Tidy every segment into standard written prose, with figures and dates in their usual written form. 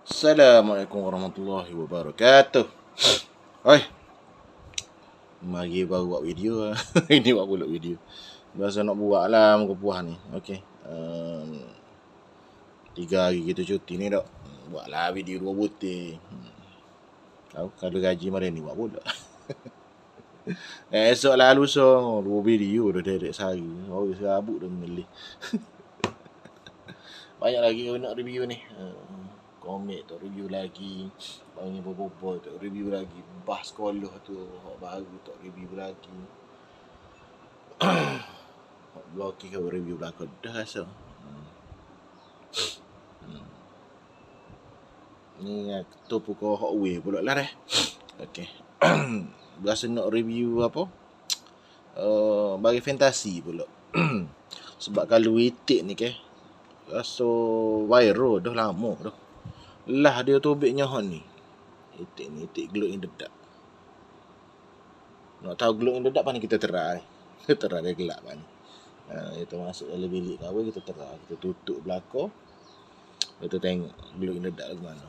Assalamualaikum warahmatullahi wabarakatuh. Oi, mari baru buat video. Ini buat pula video. Biasa nak buat lah muka puah ni. Okey. 3 hari kita cuti ni dok. Buatlah video 2 butir. Tahu kalau gaji mari ni buat pula. Esok lah lusa 2 video dah derek sehari. Oh, serabut dah memilih. Banyak lagi kau nak review ni. Komik tu review lagi, banyak berbual tu review lagi, bahas sekolah tu hak baru tu review lagi. Hak blog kau review belakang dah so. Ni tu pukul hak way pula lah dah. Okey. Biasa nak review apa? Bagi fantasi pula. Sebab kalau itik ni ke rasa viral dah lama dah. Lah dia tu tobeknya hon ni. Itik glow in the dark. Nak tahu glow in the dark, kita terai. Kita terai dia gelap ni. Kita masuk dalam bilik kau, kita terai, kita tutup belakang. Kita tengok glow in the dark ke mana.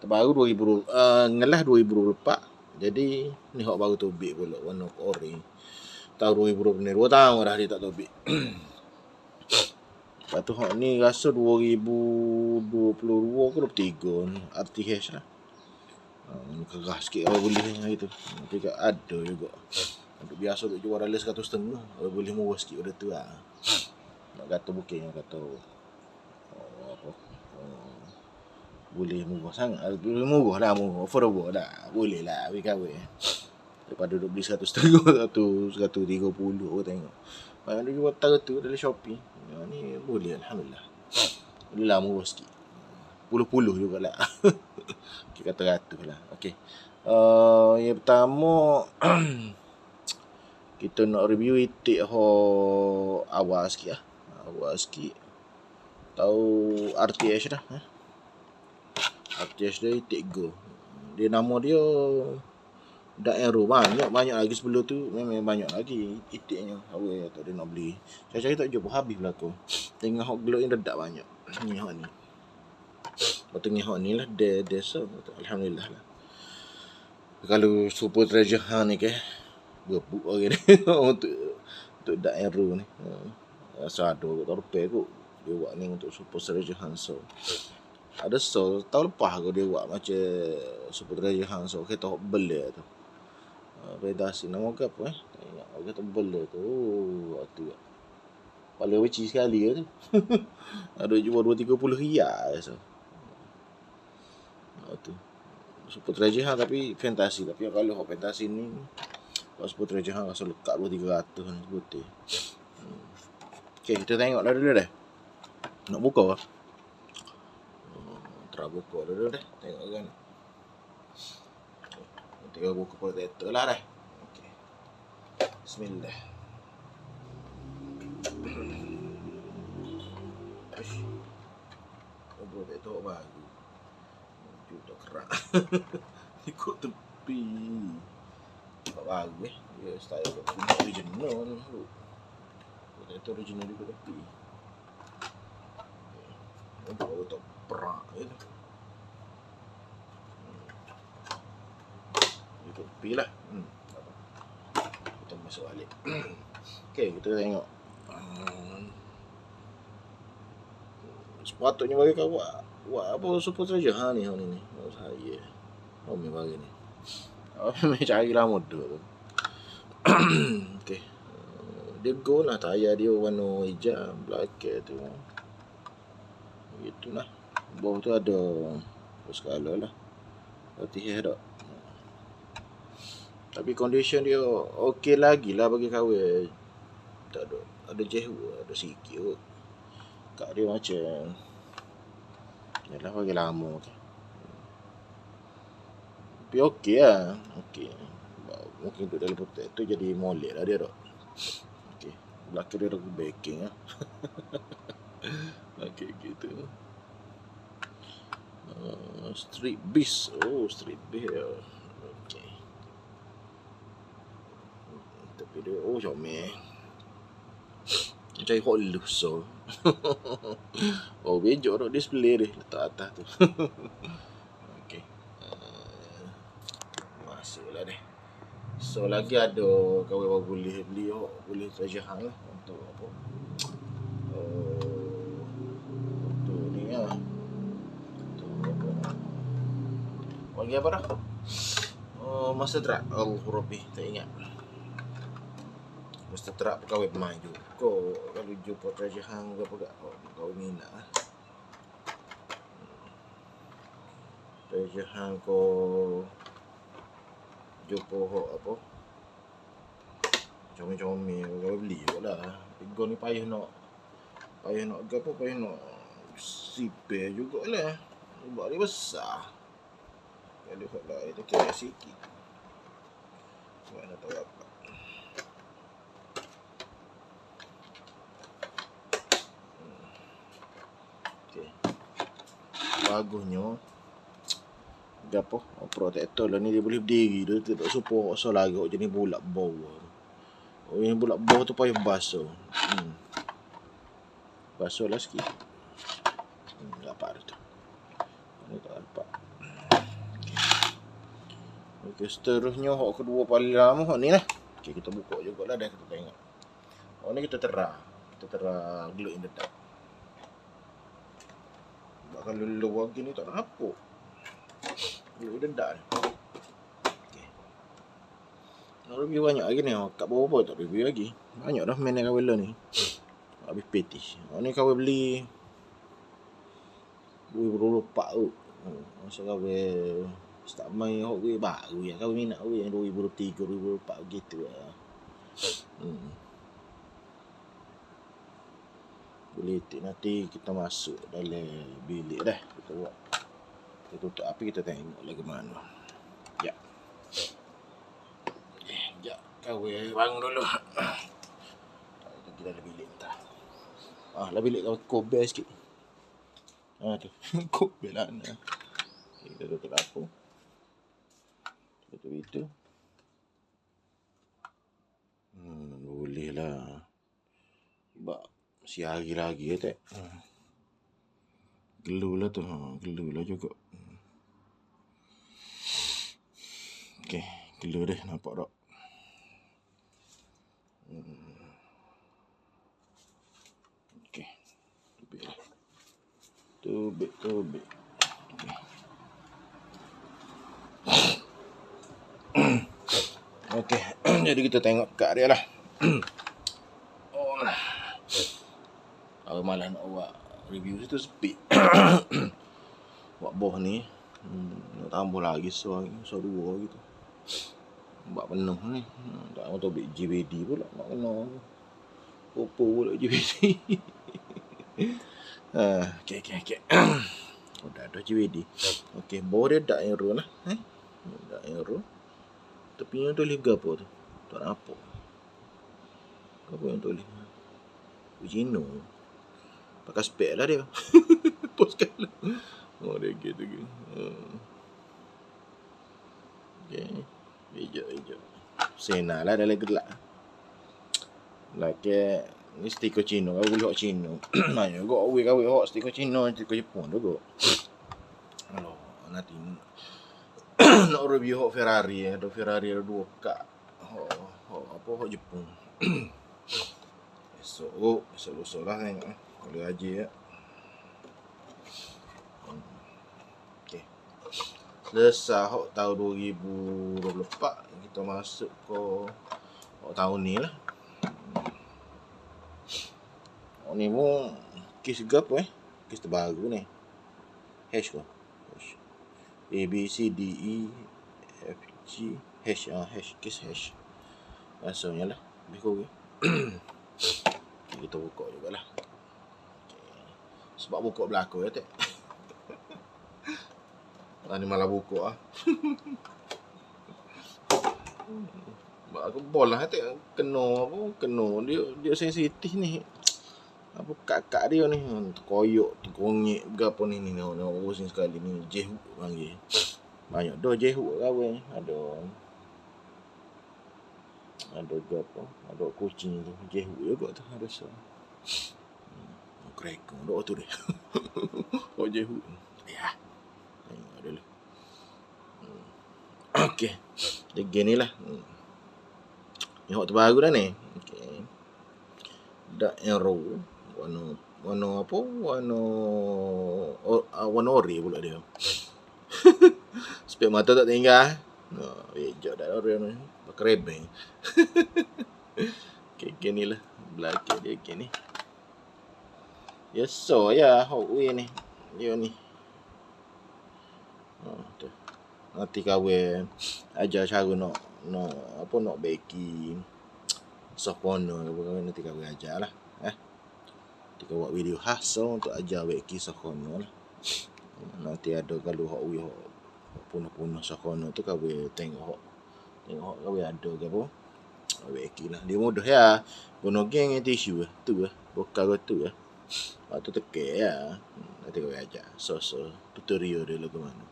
Terbaru 2000 ngelah 2024. Jadi ni hak baru tobek pula warna orange. Tahun 2020 2 tahun dah dia tak tobek. Lepas tu hak ni rasa 2022 ke 23 ni RTH lah. Kerah sikit kalau boleh gitu. Tapi ada juga. Untuk biasa untuk jual dalam 150, kalau boleh murah sikit pada tu lah. Nak kata booking, nak kata apa. Boleh murah sangat. Boleh murah lah, murah. Affordable dah. Boleh lah, kawin. Daripada duk beli 150, 130 aku tengok. Banyak dia jual tara tu dalam Shopee. Ni boleh, Alhamdulillah. Boleh lah murah sikit. Puluh-puluh jugalah. Kita kata ratus lah. Okey. Yang pertama kita nak review itik awal sikit lah. Awal sikit. Tahu RTH dah. RTH dia itik go. Dia nama dia Daerah banyak lagi sebelum tu, memang banyak lagi itiknya. Awal tak dia nak beli. Cari-cari tak jumpa habis belakang. Tengok hot glow in the dark banyak. Ni hot ni. Patutnya hot ni lah desa. Alhamdulillah lah. Kalau super treasure hunt ni ke berbuk lagi ni untuk daerah ni. Rasa ada tak rupiah kot dia buat ni untuk super treasure hunt. So ada so tahun lepas aku dia buat macam super treasure hunt. So kita beli tu. Redasi nama ke apa tengok kita beli tu. Tu paling weci sekali tu. Ada jual 2-30 riyal so. Tu super treasure hunt tapi fantasi. Tapi kalau hak fantasi ni kalau super treasure hunt rasa lekat 200-300 ni putih. Okey, kita tengok dah dulu dah. Nak buka ke? Terus buka dulu dah. Tengok kan. Kita buka protector lah dah. Okey. Bismillah. Protector baru. Tak kerak. Ikut tepi. Tak baru dia style original tu. Itu original juga tepi. Baru tak perak gitu. Ikut tepi lah. Kita masuk balik. Okey, kita tengok. Sepatutnya bagi kau buat apa super treasure ni ni. Oh saya. Oh memang bagi ni. Oh memang cari lah modal tu. Okey. Dia gold lah, tayar dia warna hijau, black tu. Gitulah. Bawah tu ada skala lah. RTH dah. Tapi condition dia okey lagi lah bagi kahwin. Tak ada jehu, ada sikit kot. Kak dia macam yalah bagi lama tu. Tapi okey lah. Okey. Mungkin untuk dalam protector jadi molek lah dia tak. Okey. Belakang dia ada backing lah. Okey gitu. Street Beast. Oh, Street Beast. Okey. Tapi dia comel. Cari hot look so. Oh, bejok dah display dia letak atas tu. masuklah deh. So lagi ada kawan baru boleh beli boleh treasure hunt lah untuk apa? Untuk ni lah. Untuk apa? Lagi apa dah? Master Truck Al-Hurabi, tak ingat. Master Truck pegawai pemain juga. Kalau jumpa treasure hunt ke apa gak kau minat lah. Treasure hunt kau jumpa apa? Comel-comel kau beli je lah. Kau ni payah nak apa, payah nak sipir jugalah. Sebab dia besar. Kalau hot lain tu kira sikit. Sebab nak tahu apa. Okay. Bagusnya gapo protector lah ni dia boleh berdiri dia tak support so lagi jenis bulat bawah. Yang bulat bawah tu payah basuh. Basuh lah sikit. Dapat tu. Ini tak dapat. Okey, seterusnya hok kedua paling lama hok ni lah. Okey, kita buka jugalah dah kita tengok. Hok ni kita terang glow in the dark. Sebab kalau luar gini tak nampak. Glow in the dark. Okey. Nak review banyak lagi ni. Kat bawah pun tak review lagi. Banyak dah main dengan kawin ni. Habis petish. Ni kawin beli 2024 tu. Masa kawin start main hok gue baru ya. Kawin minat gue yang 2023 2024 gitu lah. Boleh nanti kita masuk dalam bilik dah. Kita buat. Kita tutup api kita tengok lagi mana. Ya. Sekejap. Kawin bangun dulu. Kita dalam bilik entah. Lah bilik kau kobel sikit. Tu. Kobel lah. Okay, kita tutup dapur. Tutup itu. Boleh lah. Sebab masih hari lagi ya tak. Gelu lah tu. Gelu lah juga. Okay. Gelu deh nampak tak. Okay. Tubik lah. Tubik. Okay. Jadi kita tengok kat dia lah. Kalau malah nak buat review situ speed. Buat boh ni nak tambah lagi so 2 gitu. Buat penuh ni. Tak mahu tobik JVD pula nak kena. Oppo pula JVD. Okay. Dah ada JVD. Okay, boh dia dark arrow lah. Dark arrow. Tepinya tulis gapo tu? Tak nampak. Apa yang tulis? Ujino. Pakai spek lah dia. Post kala. Dia gitu. Okay. Hijau. Sena lah dalam gelap. Lagi ni stiker Cina. Kau boleh hok Cina. Nanya kau awik hok stiker Cina, stiker Jepun tu kau. Halo, nanti nak review hok Ferrari. Ada Ferrari ada 2 kak. Hok Jepun. Esok lah tengok kalau gaji ya. Okay. Selesai hok tahun 2024 kita masuk ke tahun ni lah. Ni pun kes gap kes terbaru ni. Hash ko. A B C D E F G hash kes hash. Maksudnya lah lebih kurang. Kita buka jugalah. Okay. Sebab buka belakang ya tak. Ni malah buka ah. Aku bol lah tak kena dia sensitif ni. Apa kakak dia ni koyok terkongek gapo ni pusing sekali ni jehu panggil. Banyak dah jehu kawan ada gapo ada kucing tu jehu juga tu ada so. Krekong dok tu dia. Oh jehu. Ya. Tengok dulu. Okey. Dia ni lah. Ni hot terbaru dah ni. Okey. Dark Arrow. Warna apa? Warna ori pula dia. Spek mata tak tinggal. Hijau Dark Arrow ni. Pakai rebeng. Okey, ni lah. Belakang dia ni. Ya so ya Hawkeye ni. Dia ni. Tu. Nanti kawan ajar cara nak baiki soft corner nanti kawan ajar lah. Nanti kau buat video khas untuk ajar baiki soft corner lah. Nanti ada kalau Hawkeye punah-punah soft corner tu kawan tengok kawan ada ke apa. Baiki lah. Dia mudah ya. Guna geng tisu tu buka tu waktu teke ya. Nanti kau ajar so tutorial dia lagu mana.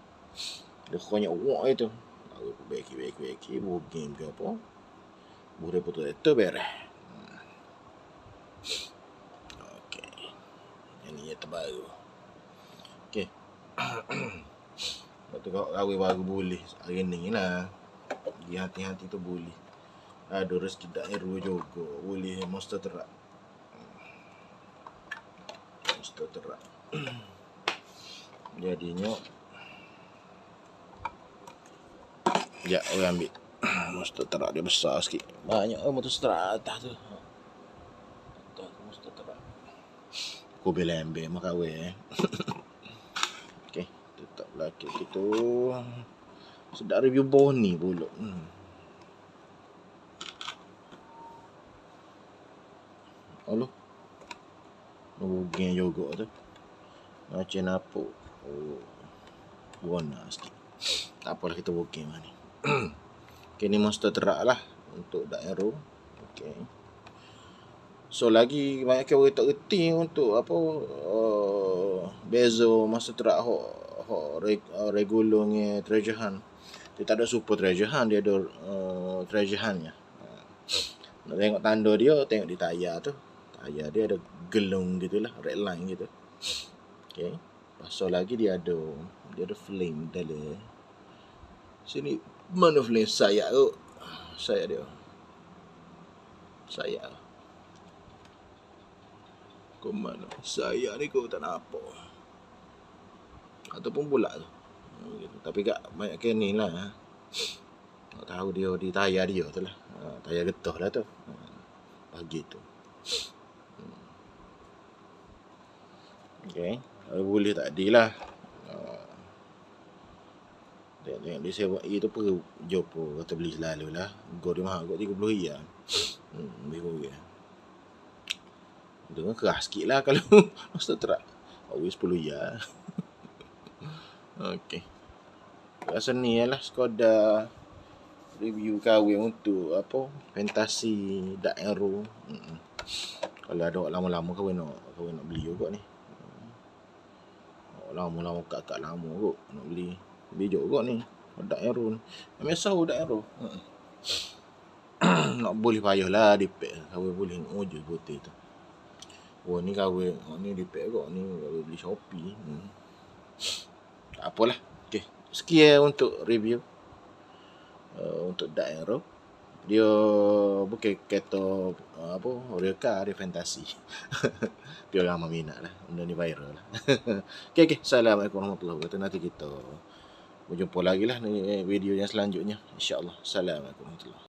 Dia banyak wak itu. Baiki buat game ke apa. Boleh putus itu beres. Okey. Ini ya terbaru. Okey. Waktu kau baru boleh hari ni lah. Di hati-hati tu boleh. Ada rezeki daerah juga. Boleh monster terak. Jadinya ya, orang ambil monster terak dia besar sikit. Banyak monster terak atas tu. Atas monster terak. Aku bela ambil makan weh. Okey, tetap lagi gitu. Sedap review Bonnie pula. Halo. Bugeng juga tu. Macam apa? Warna sikit. Tak apalah kita bugeng ni. Okay, ni monster terak lah untuk Dark Arrow. Okay. So lagi banyak orang tak reti untuk apa beza monster terak regular ni treasure hunt. Dia tak ada super treasure hunt, dia ada treasure hunt nya. Nak tengok tanda dia, tengok di tayar tu. Tayar dia ada gelung gitulah, red line gitu. Okay. Pasal lagi dia ada flame dalam. Sini mana flame sayap tu? Sayap dia. Sayap. Kau mana? Sayap ni kau tak nampak. Ataupun bulat tu. Gitu. Tapi tak banyak ke ni lah. Tak tahu dia di tayar dia tu lah. Tayar getah lah tu. Pagi tu. Okay. Boleh tak adilah. Tengok dia sewa tu perlu jopo kata beli selalu lah. Go dia mahal kot 30 riyal. Lebih kurang. Dengan keras sikit lah kalau monster terak. Always 10 riyal. Okay. Rasa ni lah sekadar review kahwin untuk apa fantasi Dark Arrow. Kalau ada lama-lama kahwin nak beli juga ni. Lama-lama kakak lama kot nak beli. Bijak kot ni. Dark Arrow ni. Biasa Dark Arrow. Nak boleh payah lah dipek. Kahwin boleh nak je putih tu. Oh ni kahwin. Ni dipek kot. Ni kahwin beli Shopee. Tak apalah. Okay. Sekian untuk review. Untuk Dark Arrow. Dia bukan kata apa Ryoka, dia fantasi. Dia ramai minat lah. Benda ni viral lah. Okay. Assalamualaikum warahmatullahi wabarakatuh. Nanti kita berjumpa lagi lah ni video yang selanjutnya. InsyaAllah. Assalamualaikum warahmatullahi wabarakatuh.